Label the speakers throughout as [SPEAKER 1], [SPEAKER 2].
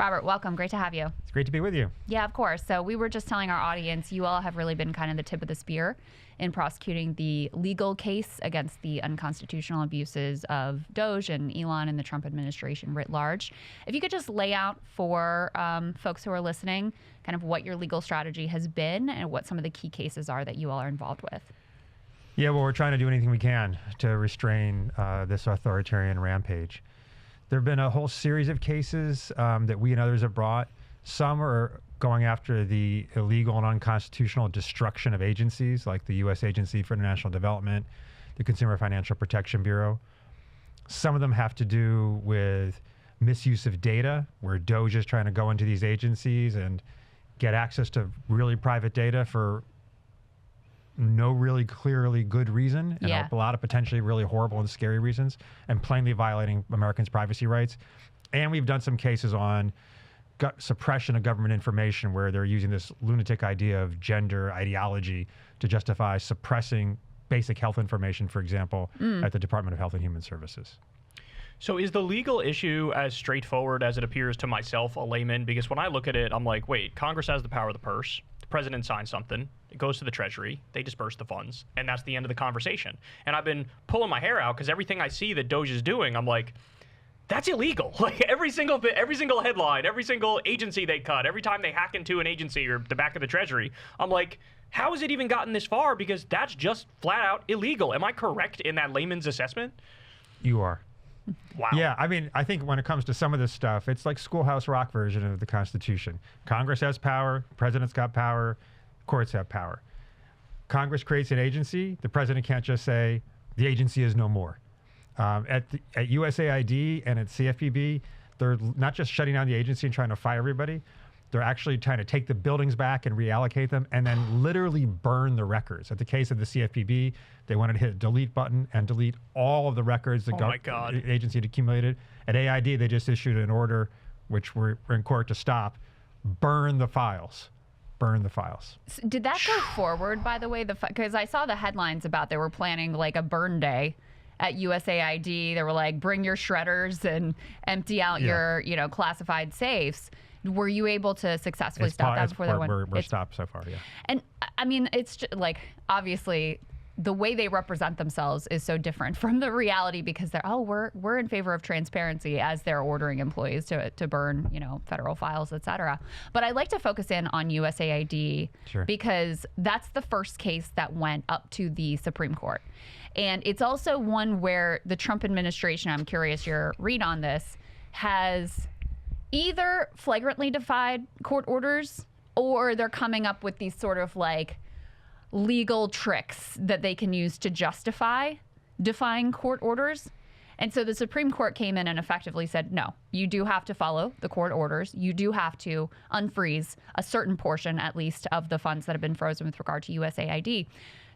[SPEAKER 1] Robert, welcome. Great to have you.
[SPEAKER 2] It's great to be with you.
[SPEAKER 1] Yeah, of course. So we were just telling our audience, you all have really been kind of the tip of the spear in prosecuting the legal case against the unconstitutional abuses of DOGE and Elon and the Trump administration writ large. If you could just lay out for folks who are listening kind of what your legal strategy has been and what some of the key cases are that you all are involved with.
[SPEAKER 2] Yeah, well, we're trying to do anything we can to restrain this authoritarian rampage. There have been a whole series of cases that we and others have brought. Some are going after the illegal and unconstitutional destruction of agencies like the U.S. Agency for International Development, the Consumer Financial Protection Bureau. Some of them have to do with misuse of data, where DOGE is trying to go into these agencies and get access to really private data for no really clearly good reason, and a lot of potentially really horrible and scary reasons, and plainly violating Americans' privacy rights. And we've done some cases on suppression of government information, where they're using this lunatic idea of gender ideology to justify suppressing basic health information, for example, at the Department of Health and Human Services.
[SPEAKER 3] So is the legal issue as straightforward as it appears to myself, a layman? Because when I look at it, I'm like, wait, Congress has the power of the purse. The president signs something. It goes to the Treasury. They disperse the funds. And that's the end of the conversation. And I've been pulling my hair out because everything I see that DOGE is doing, I'm like, that's illegal. Like every single headline, every single agency they cut, every time they hack into an agency or the back of the Treasury, I'm like, how has it even gotten this far? Because that's just flat out illegal. Am I correct in that layman's assessment?
[SPEAKER 2] You are.
[SPEAKER 3] Wow.
[SPEAKER 2] Yeah, I mean, I think when it comes to some of this stuff, it's like Schoolhouse Rock version of the Constitution. Congress has power, president's got power, courts have power. Congress creates an agency, the president can't just say, the agency is no more. At USAID and at CFPB, they're not just shutting down the agency and trying to fire everybody, they're actually trying to take the buildings back and reallocate them and then literally burn the records. At the case of the CFPB, they wanted to hit a delete button and delete all of the records the agency had accumulated. At AID, they just issued an order, which we're in court to stop, burn the files. Burn the files.
[SPEAKER 1] Did that go forward, by the way? Because I saw the headlines about they were planning like a burn day at USAID. They were like, bring your shredders and empty out your, classified safes. Were you able to successfully stop that before they went?
[SPEAKER 2] We're stopped so far, yeah.
[SPEAKER 1] And I mean, it's just like, obviously, the way they represent themselves is so different from the reality because they're, we're in favor of transparency as they're ordering employees to burn, federal files, et cetera. But I'd like to focus in on USAID because that's the first case that went up to the Supreme Court. And it's also one where the Trump administration, I'm curious your read on this, has either flagrantly defied court orders or they're coming up with these sort of like legal tricks that they can use to justify defying court orders. And so the Supreme Court came in and effectively said, no, you do have to follow the court orders. You do have to unfreeze a certain portion, at least, of the funds that have been frozen with regard to USAID.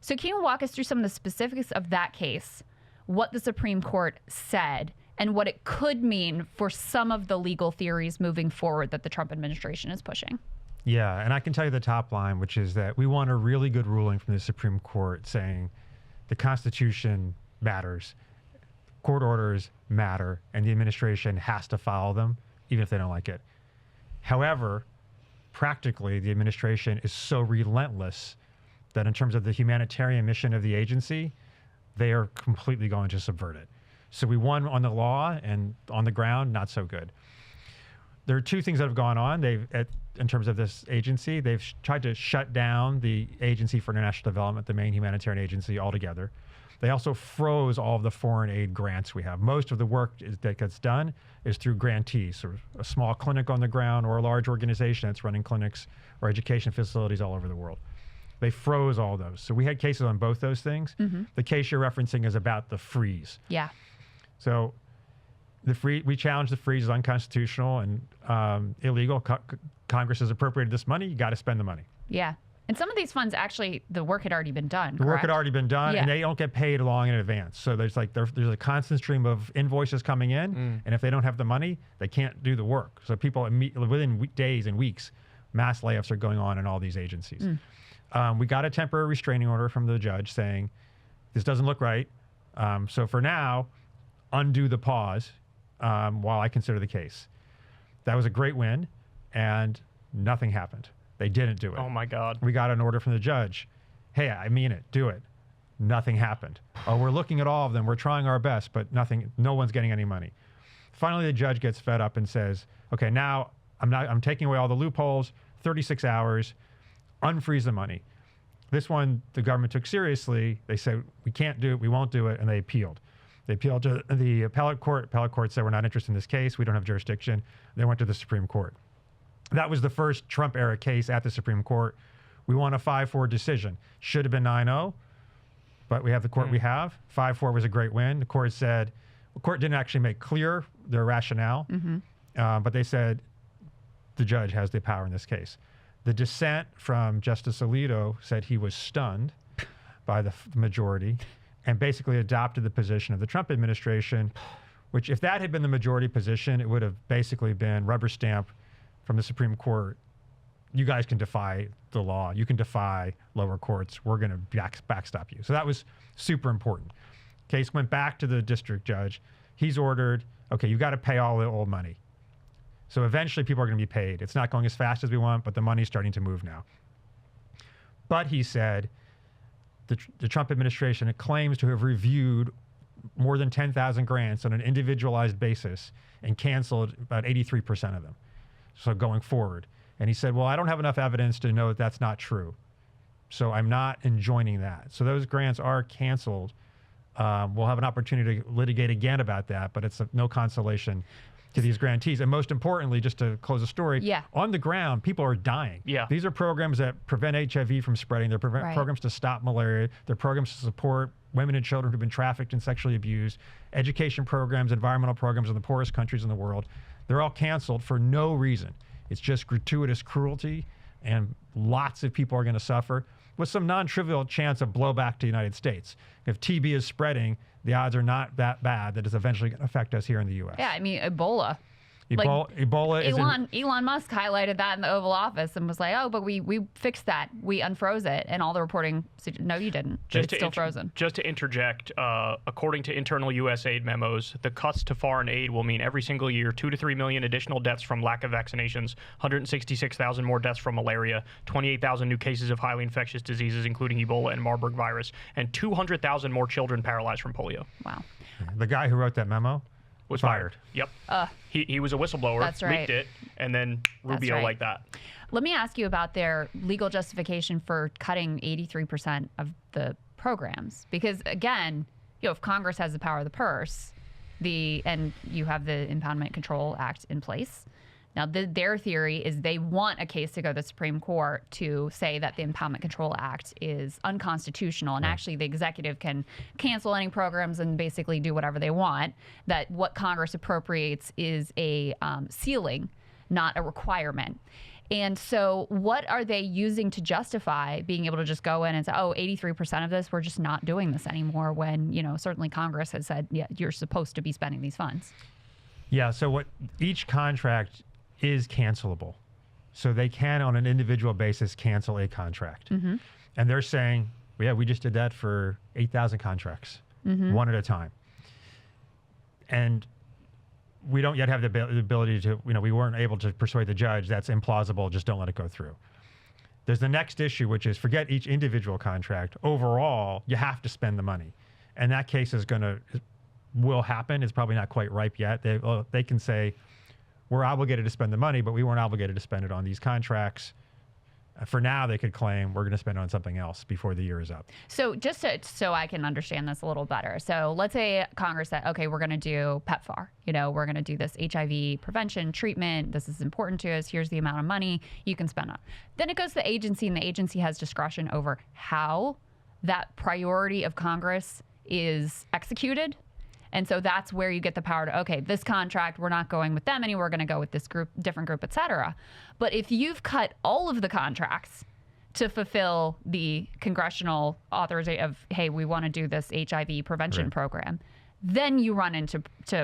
[SPEAKER 1] So can you walk us through some of the specifics of that case, what the Supreme Court said, and what it could mean for some of the legal theories moving forward that the Trump administration is pushing?
[SPEAKER 2] Yeah, and I can tell you the top line, which is that we want a really good ruling from the Supreme Court saying the Constitution matters, court orders matter, and the administration has to follow them, even if they don't like it. However, practically, the administration is so relentless that in terms of the humanitarian mission of the agency, they are completely going to subvert it. So we won on the law, and on the ground, not so good. There are two things that have gone on. In terms of this agency, they've tried to shut down the Agency for International Development, the main humanitarian agency, altogether. They also froze all of the foreign aid grants we have. Most of the work that gets done is through grantees, so a small clinic on the ground or a large organization that's running clinics or education facilities all over the world. They froze all those. So we had cases on both those things. The case you're referencing is about the freeze.
[SPEAKER 1] Yeah.
[SPEAKER 2] So we challenged the freeze as unconstitutional and illegal. Congress has appropriated this money. You got to spend the money.
[SPEAKER 1] Yeah. And some of these funds, actually, the work had already been done.
[SPEAKER 2] The work had already been done, and they don't get paid long in advance. So there's a constant stream of invoices coming in, and if they don't have the money, they can't do the work. So people within days and weeks, mass layoffs are going on in all these agencies. We got a temporary restraining order from the judge saying, this doesn't look right. So for now, undo the pause while I consider the case. That was a great win, and nothing happened. They didn't do it.
[SPEAKER 3] Oh my God.
[SPEAKER 2] We got an order from the judge. Hey, I mean it, do it. Nothing happened. Oh, we're looking at all of them. We're trying our best, but nothing, no one's getting any money. Finally, the judge gets fed up and says, okay, now I'm taking away all the loopholes, 36 hours, unfreeze the money. This one, the government took seriously. They said, we can't do it, we won't do it, and they appealed. They appealed to the appellate court. Appellate court said, we're not interested in this case. We don't have jurisdiction. They went to the Supreme Court. That was the first Trump-era case at the Supreme Court. We won a 5-4 decision. Should have been 9-0, but we have the court we have. 5-4 was a great win. The court said, the court didn't actually make clear their rationale, but they said the judge has the power in this case. The dissent from Justice Alito said he was stunned by the majority and basically adopted the position of the Trump administration, which if that had been the majority position, it would have basically been rubber stamp from the Supreme Court. You guys can defy the law. You can defy lower courts. We're going to backstop you. So that was super important. Case went back to the district judge. He's ordered, okay, you got to pay all the old money. So eventually people are going to be paid. It's not going as fast as we want, but the money's starting to move now. But he said, the Trump administration claims to have reviewed more than 10,000 grants on an individualized basis and canceled about 83% of them. So going forward. And he said, well, I don't have enough evidence to know that that's not true. So I'm not enjoining that. So those grants are canceled. We'll have an opportunity to litigate again about that, but it's no consolation to these grantees. And most importantly, just to close the story, on the ground, people are dying. These are programs that prevent HIV from spreading. They're programs to stop malaria. They're programs to support women and children who've been trafficked and sexually abused, education programs, environmental programs in the poorest countries in the world. They're all canceled for no reason. It's just gratuitous cruelty, and lots of people are going to suffer with some non-trivial chance of blowback to the United States. If TB is spreading, the odds are not that bad that it's eventually going to affect us here in the U.S.
[SPEAKER 1] Yeah, I mean, Ebola.
[SPEAKER 2] Ebola is
[SPEAKER 1] Elon Musk highlighted that in the Oval Office and was like, oh, but we fixed that. We unfroze it. And all the reporting said, no, you didn't. It's still frozen.
[SPEAKER 3] Just to interject, according to internal USAID memos, the cuts to foreign aid will mean every single year 2 to 3 million additional deaths from lack of vaccinations, 166,000 more deaths from malaria, 28,000 new cases of highly infectious diseases, including Ebola and Marburg virus, and 200,000 more children paralyzed from polio.
[SPEAKER 1] Wow.
[SPEAKER 2] The guy who wrote that memo
[SPEAKER 3] was fired. Yep. He was a whistleblower,
[SPEAKER 1] That's right.
[SPEAKER 3] leaked it, and then Rubio like that.
[SPEAKER 1] Let me ask you about their legal justification for cutting 83% of the programs. Because again, if Congress has the power of the purse, and you have the Impoundment Control Act in place. Now, their theory is they want a case to go to the Supreme Court to say that the Impoundment Control Act is unconstitutional, and actually the executive can cancel any programs and basically do whatever they want, that what Congress appropriates is a ceiling, not a requirement. And so what are they using to justify being able to just go in and say, oh, 83% of this, we're just not doing this anymore, when, certainly Congress has said, yeah, you're supposed to be spending these funds?
[SPEAKER 2] Yeah, so what each contract is cancelable. So they can, on an individual basis, cancel a contract. And they're saying, yeah, we just did that for 8,000 contracts, one at a time. And we don't yet have the ability to, we weren't able to persuade the judge that's implausible, just don't let it go through. There's the next issue, which is forget each individual contract. Overall, you have to spend the money. And that case will happen. It's probably not quite ripe yet. They can say, we're obligated to spend the money, but we weren't obligated to spend it on these contracts. For now, they could claim we're going to spend it on something else before the year is up.
[SPEAKER 1] So just so I can understand this a little better. So let's say Congress said, okay, we're going to do PEPFAR. We're going to do this HIV prevention treatment. This is important to us. Here's the amount of money you can spend on. Then it goes to the agency, and the agency has discretion over how that priority of Congress is executed. And so that's where you get the power to, okay, this contract, we're not going with them anymore. We're going to go with this group, different group, et cetera. But if you've cut all of the contracts to fulfill the congressional authorization of, hey, we want to do this HIV prevention program, then you run into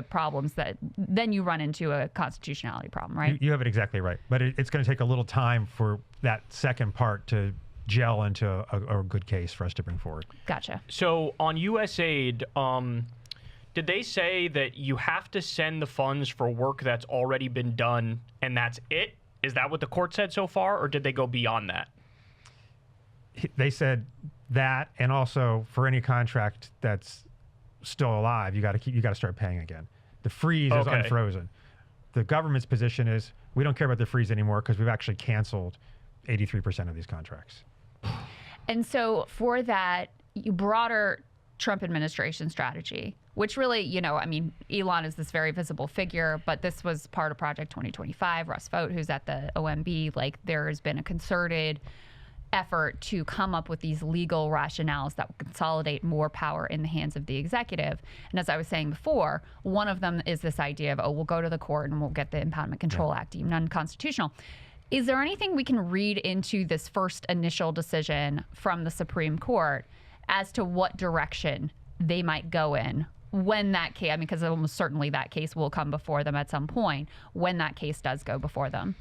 [SPEAKER 1] problems then you run into a constitutionality problem, right?
[SPEAKER 2] You have it exactly right. But it's going to take a little time for that second part to gel into a good case for us to bring forward.
[SPEAKER 1] Gotcha.
[SPEAKER 3] So on USAID, Did they say that you have to send the funds for work that's already been done and that's it? Is that what the court said so far, or did they go beyond that?
[SPEAKER 2] They said that, and also for any contract that's still alive, you got to start paying again. The freeze is unfrozen. The government's position is we don't care about the freeze anymore because we've actually canceled 83% of these contracts.
[SPEAKER 1] And so for that broader Trump administration strategy, which really, you know, I mean, Elon is this very visible figure, but this was part of Project 2025. Russ Vought, who's at the OMB, like there has been a concerted effort to come up with these legal rationales that will consolidate more power in the hands of the executive. And as I was saying before, one of them is this idea of, oh, we'll go to the court and we'll get the Impoundment Control Act deemed unconstitutional. Is there anything we can read into this first initial decision from the Supreme Court as to what direction they might go in when that case, I mean, because almost certainly that case will come before them at some point, when that case does go before them?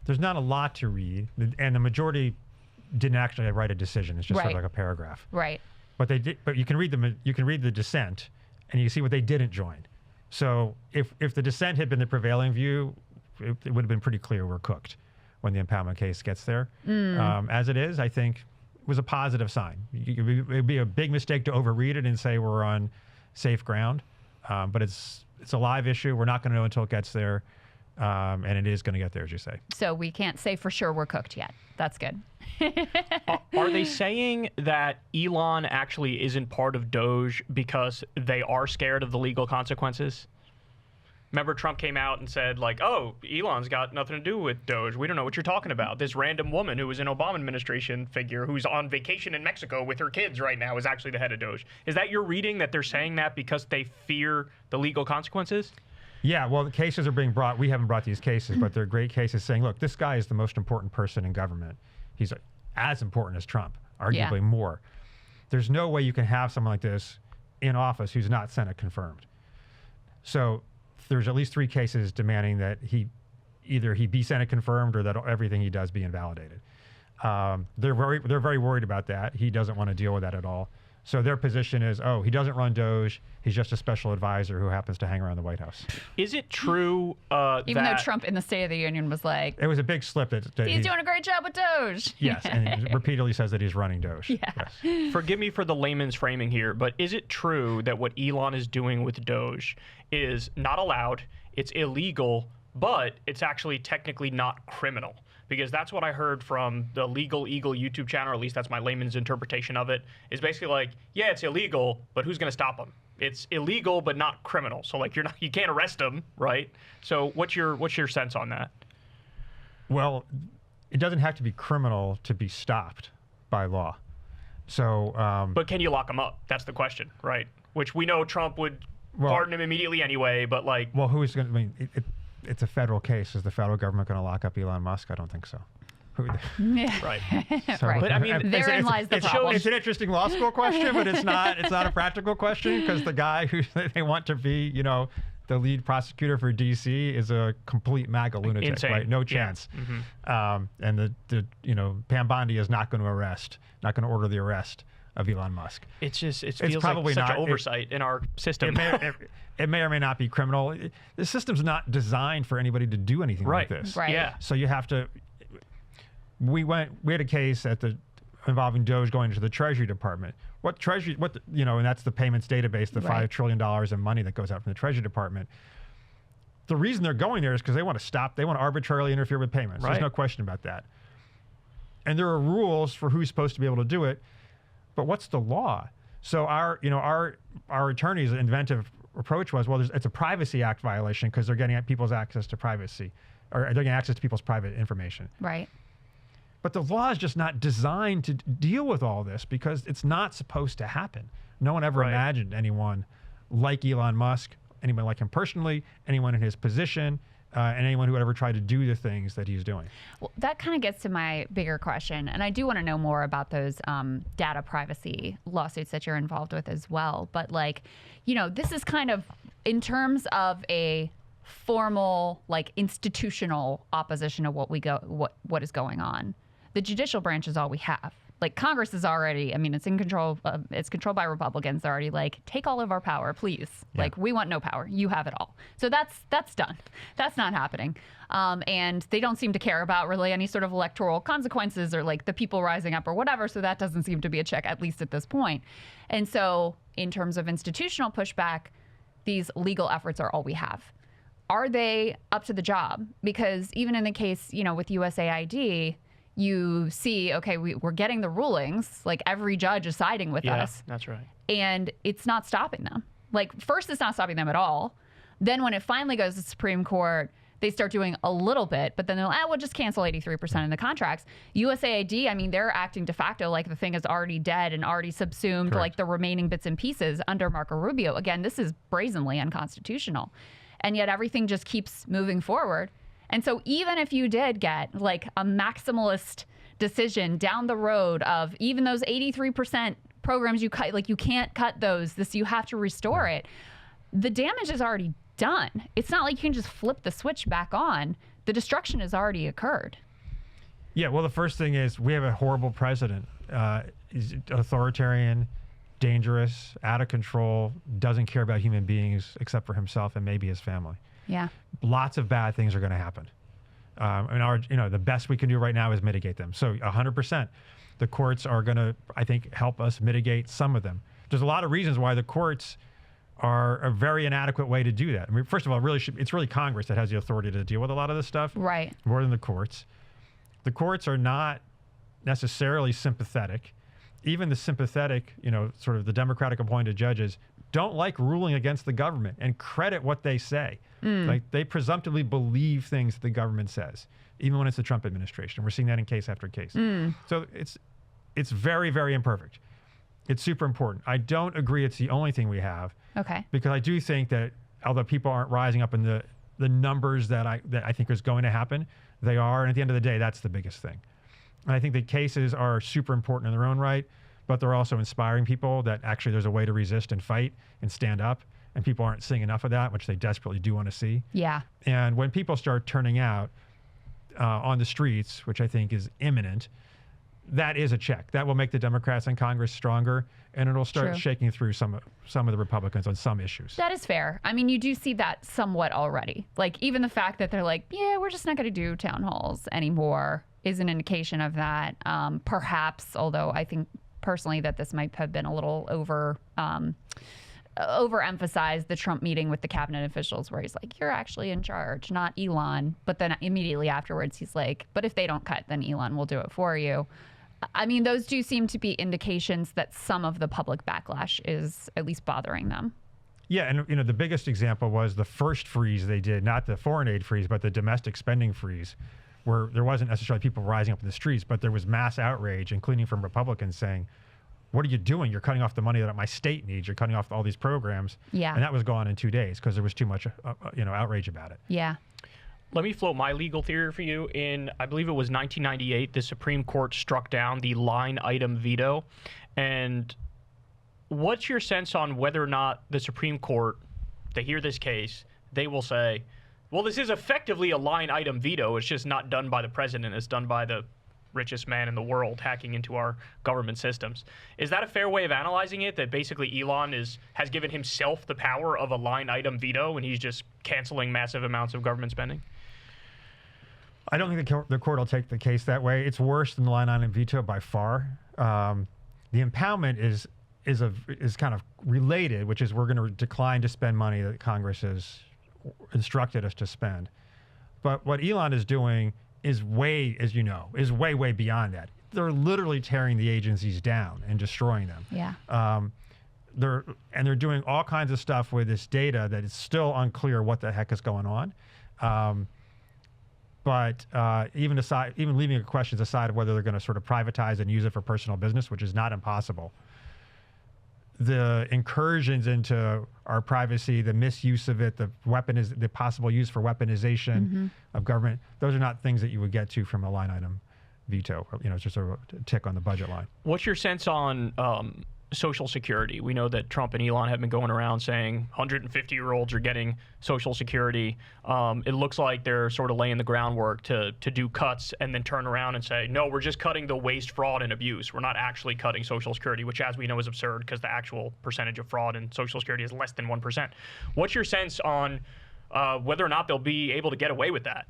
[SPEAKER 2] There's not a lot to read, and the majority didn't actually write a decision. It's just sort of like a paragraph.
[SPEAKER 1] Right.
[SPEAKER 2] But they did. But you can read the dissent, and you see what they didn't join. So if the dissent had been the prevailing view, it would have been pretty clear we're cooked when the impoundment case gets there. As it is, I think it was a positive sign. It would be a big mistake to overread it and say we're on safe ground. But it's a live issue. We're not going to know until it gets there. And it is going to get there, as you say.
[SPEAKER 1] So we can't say for sure we're cooked yet. That's good.
[SPEAKER 3] Are they saying that Elon actually isn't part of DOGE because they are scared of the legal consequences? Remember, Trump came out and said, like, oh, Elon's got nothing to do with DOGE. We don't know what you're talking about. This random woman who was an Obama administration figure who's on vacation in Mexico with her kids right now is actually the head of DOGE. Is that your reading, that they're saying that because they fear the legal consequences?
[SPEAKER 2] Yeah, well, the cases are being brought. We haven't brought these cases, but they're great cases saying, look, this guy is the most important person in government. He's as important as Trump, arguably more. There's no way you can have someone like this in office who's not Senate confirmed. So there's at least 3 cases demanding that he be Senate confirmed or that everything he does be invalidated. They're very worried about that. He doesn't want to deal with that at all. So their position is, oh, he doesn't run DOGE. He's just a special advisor who happens to hang around the White House.
[SPEAKER 3] Is it true
[SPEAKER 1] Even though Trump in the State of the Union was like...
[SPEAKER 2] It was a big slip. That
[SPEAKER 1] he's doing a great job with DOGE.
[SPEAKER 2] Yes, and he repeatedly says that he's running DOGE.
[SPEAKER 1] Yeah.
[SPEAKER 2] Yes.
[SPEAKER 3] Forgive me for the layman's framing here, but is it true that what Elon is doing with DOGE is not allowed, it's illegal, but it's actually technically not criminal? Because that's what I heard from the Legal Eagle YouTube channel, or at least that's my layman's interpretation of it, is basically like, yeah, it's illegal, but who's going to stop him? It's illegal, but not criminal. So like you can't arrest him, right? So what's your sense on that?
[SPEAKER 2] Well, it doesn't have to be criminal to be stopped by law. So,
[SPEAKER 3] but can you lock him up? That's the question, right? Which we know Trump would pardon him immediately anyway, but like,
[SPEAKER 2] well, who's going to? I mean, it's a federal case. Is the federal government going to lock up Elon Musk? I don't think so.
[SPEAKER 1] Yeah.
[SPEAKER 3] Right.
[SPEAKER 2] So,
[SPEAKER 1] right.
[SPEAKER 3] But I mean,
[SPEAKER 1] therein lies the problem.
[SPEAKER 2] It's an interesting law school question, but it's not a practical question because the guy who they want to be, the lead prosecutor for D.C. is a complete MAGA lunatic,
[SPEAKER 3] insane.
[SPEAKER 2] Right? No chance. Yeah. And Pam Bondi is not going to order the arrest of Elon Musk.
[SPEAKER 3] It feels like such an oversight in our system.
[SPEAKER 2] It may or may not be criminal. The system's not designed for anybody to do anything like this.
[SPEAKER 1] Right.
[SPEAKER 3] Yeah.
[SPEAKER 2] So you have to. We had a case involving DOGE going to the Treasury Department. And that's the payments database, the $5 trillion in money that goes out from the Treasury Department. The reason they're going there is because they want to arbitrarily interfere with payments.
[SPEAKER 3] Right.
[SPEAKER 2] There's no question about that. And there are rules for who's supposed to be able to do it, but what's the law? So our attorney's inventive approach was, well, it's a Privacy Act violation because they're getting at people's access to privacy, or they're getting access to people's private information.
[SPEAKER 1] Right.
[SPEAKER 2] But the law is just not designed to deal with all this because it's not supposed to happen. No one ever imagined anyone like Elon Musk, anyone like him personally, anyone in his position, and anyone who would ever try to do the things that he's doing.
[SPEAKER 1] Well, that kind of gets to my bigger question, and I do want to know more about those data privacy lawsuits that you're involved with as well. But this is kind of in terms of a formal, institutional opposition of what is going on. The judicial branch is all we have. Like Congress is already, I mean, it's in control. It's controlled by Republicans. They're already like, take all of our power, please.
[SPEAKER 2] Yeah.
[SPEAKER 1] Like, we want no power. You have it all. So that's done. That's not happening. And they don't seem to care about really any sort of electoral consequences or like the people rising up or whatever. So that doesn't seem to be a check, at least at this point. And so in terms of institutional pushback, these legal efforts are all we have. Are they up to the job? Because even in the case, you know, with USAID, you see, okay, we're getting the rulings, like every judge is siding with us.
[SPEAKER 3] That's right.
[SPEAKER 1] And it's not stopping them. Like, first, it's not stopping them at all. Then when it finally goes to the Supreme Court, they start doing a little bit, but then they'll, we'll just cancel 83% of the contracts. USAID, I mean, they're acting de facto like the thing is already dead and already subsumed,
[SPEAKER 2] Correct.
[SPEAKER 1] like the remaining bits and pieces under Marco Rubio. Again, this is brazenly unconstitutional. And yet everything just keeps moving forward. And so even if you did get like a maximalist decision down the road of even those 83% programs you cut, like you can't cut those, you have to restore it. The damage is already done. It's not like you can just flip the switch back on. The destruction has already occurred.
[SPEAKER 2] Yeah, well, the first thing is we have a horrible president. He's authoritarian, dangerous, out of control, doesn't care about human beings except for himself and maybe his family.
[SPEAKER 1] Yeah.
[SPEAKER 2] Lots of bad things are going to happen. And the best we can do right now is mitigate them. So 100%, the courts are going to, I think, help us mitigate some of them. There's a lot of reasons why the courts are a very inadequate way to do that. I mean, first of all, it's really Congress that has the authority to deal with a lot of this stuff.
[SPEAKER 1] Right.
[SPEAKER 2] More than the courts. The courts are not necessarily sympathetic. Even the sympathetic, sort of the Democratic appointed judges don't like ruling against the government and credit what they say. Like they presumptively believe things that the government says, even when it's the Trump administration. We're seeing that in case after case. So it's very, very imperfect. It's super important. I don't agree it's the only thing we have.
[SPEAKER 1] Okay.
[SPEAKER 2] Because I do think that although people aren't rising up in the numbers that I think is going to happen, they are. And at the end of the day, that's the biggest thing. And I think the cases are super important in their own right, but they're also inspiring people that actually there's a way to resist and fight and stand up. And people aren't seeing enough of that, which they desperately do want to see.
[SPEAKER 1] Yeah.
[SPEAKER 2] And when people start turning out on the streets, which I think is imminent, that is a check. That will make the Democrats in Congress stronger, and it'll start shaking through some of the Republicans on some issues.
[SPEAKER 1] That is fair. I mean, you do see that somewhat already. Like, even the fact that they're like, yeah, we're just not going to do town halls anymore is an indication of that. Perhaps, although I think personally that this might have been a little overemphasized, the Trump meeting with the cabinet officials where he's like, you're actually in charge, not Elon. But then immediately afterwards, he's like, but if they don't cut, then Elon will do it for you. I mean, those do seem to be indications that some of the public backlash is at least bothering them.
[SPEAKER 2] Yeah, and the biggest example was the first freeze they did, not the foreign aid freeze, but the domestic spending freeze, where there wasn't necessarily people rising up in the streets, but there was mass outrage, including from Republicans saying, what are you doing? You're cutting off the money that my state needs. You're cutting off all these programs.
[SPEAKER 1] Yeah.
[SPEAKER 2] And that was gone in 2 days because there was too much, outrage about it.
[SPEAKER 1] Yeah.
[SPEAKER 3] Let me float my legal theory for you. In, I believe it was 1998, the Supreme Court struck down the line item veto. And what's your sense on whether or not the Supreme Court, they hear this case, they will say, well, this is effectively a line item veto. It's just not done by the president. It's done by the richest man in the world hacking into our government systems. Is that a fair way of analyzing it, that basically Elon has given himself the power of a line item veto and he's just canceling massive amounts of government spending?
[SPEAKER 2] I don't think the court will take the case that way. It's worse than the line item veto by far. The impoundment is kind of related, which is we're going to decline to spend money that Congress has instructed us to spend. But what Elon is doing is way beyond that. They're literally tearing the agencies down and destroying them.
[SPEAKER 1] Yeah.
[SPEAKER 2] They're doing all kinds of stuff with this data that is still unclear what the heck is going on. But even leaving the questions aside of whether they're going to sort of privatize and use it for personal business, which is not impossible, the incursions into our privacy, the misuse of it, the possible use for weaponization of government, those are not things that you would get to from a line item veto. It's just sort of a tick on the budget line.
[SPEAKER 3] What's your sense on Social Security. We know that Trump and Elon have been going around saying 150-year-olds are getting Social Security. It looks like they're sort of laying the groundwork to do cuts and then turn around and say, no, we're just cutting the waste, fraud, and abuse. We're not actually cutting Social Security, which, as we know, is absurd because the actual percentage of fraud in Social Security is less than 1%. What's your sense on whether or not they'll be able to get away with that?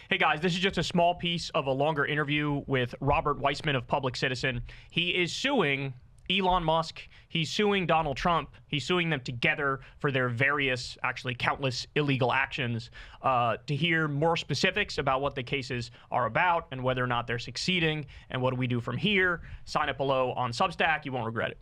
[SPEAKER 3] Hey guys, this is just a small piece of a longer interview with Robert Weissman of Public Citizen. He is suing Elon Musk. He's suing Donald Trump. He's suing them together for their various, actually countless illegal actions. To hear more specifics about what the cases are about and whether or not they're succeeding and what do we do from here, sign up below on Substack. You won't regret it.